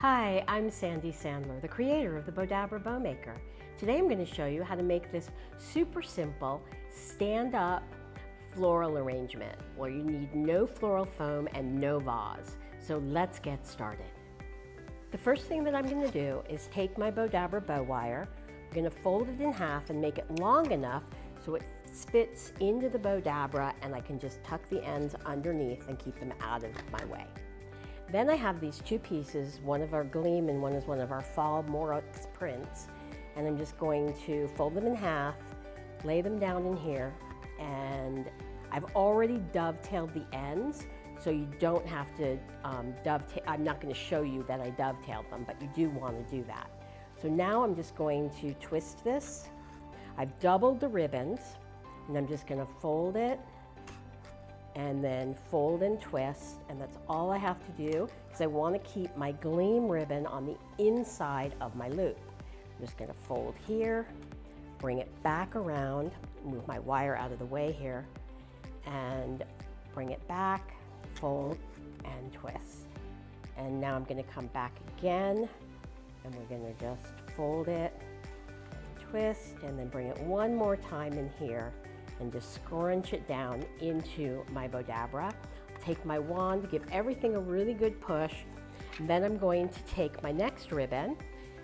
Hi, I'm Sandy Sandler, the creator of the Bowdabra Bow Maker. Today I'm going to show you how to make this super simple stand-up floral arrangement where you need no floral foam and no vase. So let's get started. The first thing that I'm going to do is take my Bowdabra bow wire. I'm going to fold it in half and make it long enough so it fits into the Bowdabra and I can just tuck the ends underneath and keep them out of my way. Then I have these two pieces, one of our Gleam and one is one of our fall Morex prints. And I'm just going to fold them in half, lay them down in here, and I've already dovetailed the ends, so you don't have to dovetail. I'm not going to show you that I dovetailed them, but you do want to do that. So now I'm just going to twist this. I've doubled the ribbons, and I'm just going to fold it, and then fold and twist, and that's all I have to do because I want to keep my Gleam ribbon on the inside of my loop. I'm just going to fold here, bring it back around, move my wire out of the way here, and bring it back, fold, and twist. And now I'm going to come back again, and we're going to just fold it, and twist, and then bring it one more time in here, and just scrunch it down into my Bowdabra. Take my wand, give everything a really good push, and then I'm going to take my next ribbon,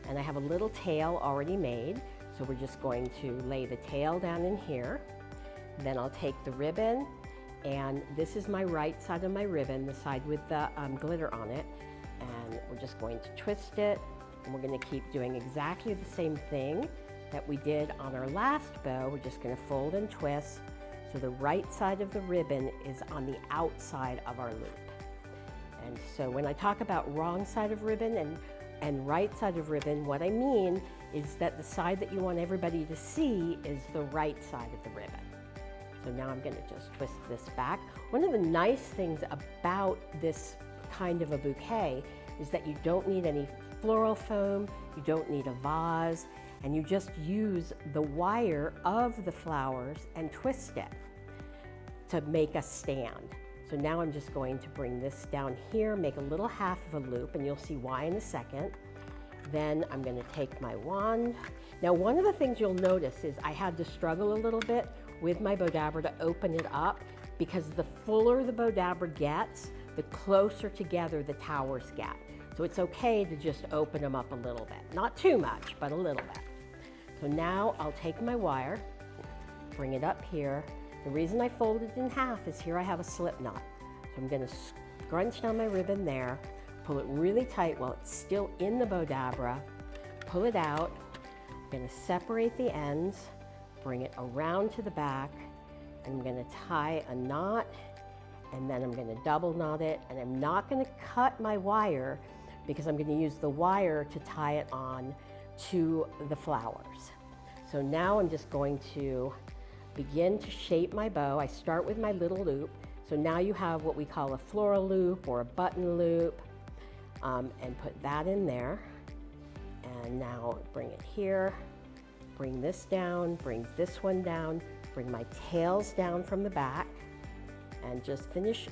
and I have a little tail already made, so we're just going to lay the tail down in here. Then I'll take the ribbon, and this is my right side of my ribbon, the side with the glitter on it, and we're just going to twist it, and we're going to keep doing exactly the same thing that we did on our last bow. We're just going to fold and twist so the right side of the ribbon is on the outside of our loop. And so when I talk about wrong side of ribbon and right side of ribbon, what I mean is that the side that you want everybody to see is the right side of the ribbon. So now I'm going to just twist this back. One of the nice things about this kind of a bouquet is that you don't need any floral foam, you don't need a vase, and you just use the wire of the flowers and twist it to make a stand. So now I'm just going to bring this down here, make a little half of a loop, and you'll see why in a second. Then I'm going to take my wand. Now, one of the things you'll notice is I had to struggle a little bit with my Bowdabra to open it up because the fuller the Bowdabra gets, the closer together the towers get. So it's okay to just open them up a little bit. Not too much, but a little bit. So now I'll take my wire, bring it up here. The reason I fold it in half is here I have a slip knot. So I'm going to scrunch down my ribbon there, pull it really tight while it's still in the Bowdabra, pull it out. I'm going to separate the ends, bring it around to the back, and I'm going to tie a knot, and then I'm going to double knot it, and I'm not going to cut my wire because I'm going to use the wire to tie it on to the flowers. So now I'm just going to begin to shape my bow. I start with my little loop. So now you have what we call a floral loop or a button loop, and put that in there. And now bring it here, bring this down, bring this one down, bring my tails down from the back, and just finish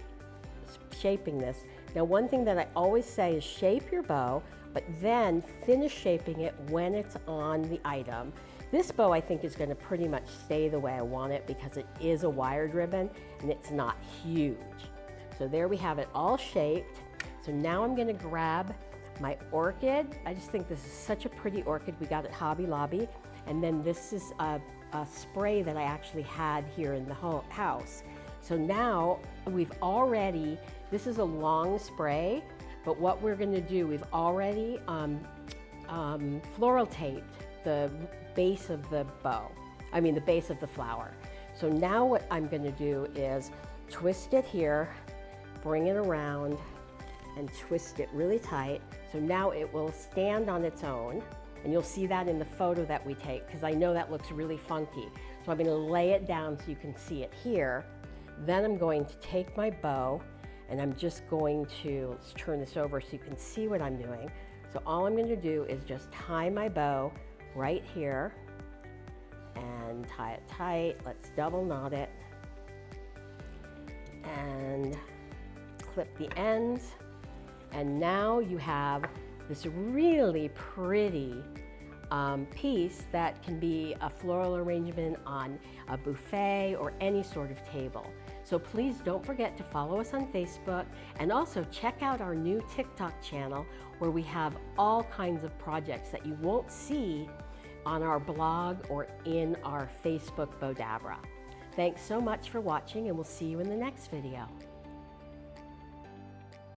shaping this. Now, one thing that I always say is shape your bow, but then finish shaping it when it's on the item. This bow I think is going to pretty much stay the way I want it because it is a wired ribbon and it's not huge. So there we have it all shaped. So now I'm going to grab my orchid. I just think this is such a pretty orchid we got at Hobby Lobby. And then this is a spray that I actually had here in the house. So now we've already, this is a long spray, but what we're going to do, we've already floral taped the base of the bow, the base of the flower. So now what I'm going to do is twist it here, bring it around, and twist it really tight. So now it will stand on its own, and you'll see that in the photo that we take, because I know that looks really funky. So I'm going to lay it down so you can see it here. Then I'm going to take my bow, and I'm just going to, let's turn this over so you can see what I'm doing. So all I'm going to do is just tie my bow right here and tie it tight. Let's double knot it and clip the ends. And now you have this really pretty piece that can be a floral arrangement on a buffet or any sort of table. So please don't forget to follow us on Facebook, and also check out our new TikTok channel where we have all kinds of projects that you won't see on our blog or in our Facebook Bowdabra. Thanks so much for watching, and we'll see you in the next video.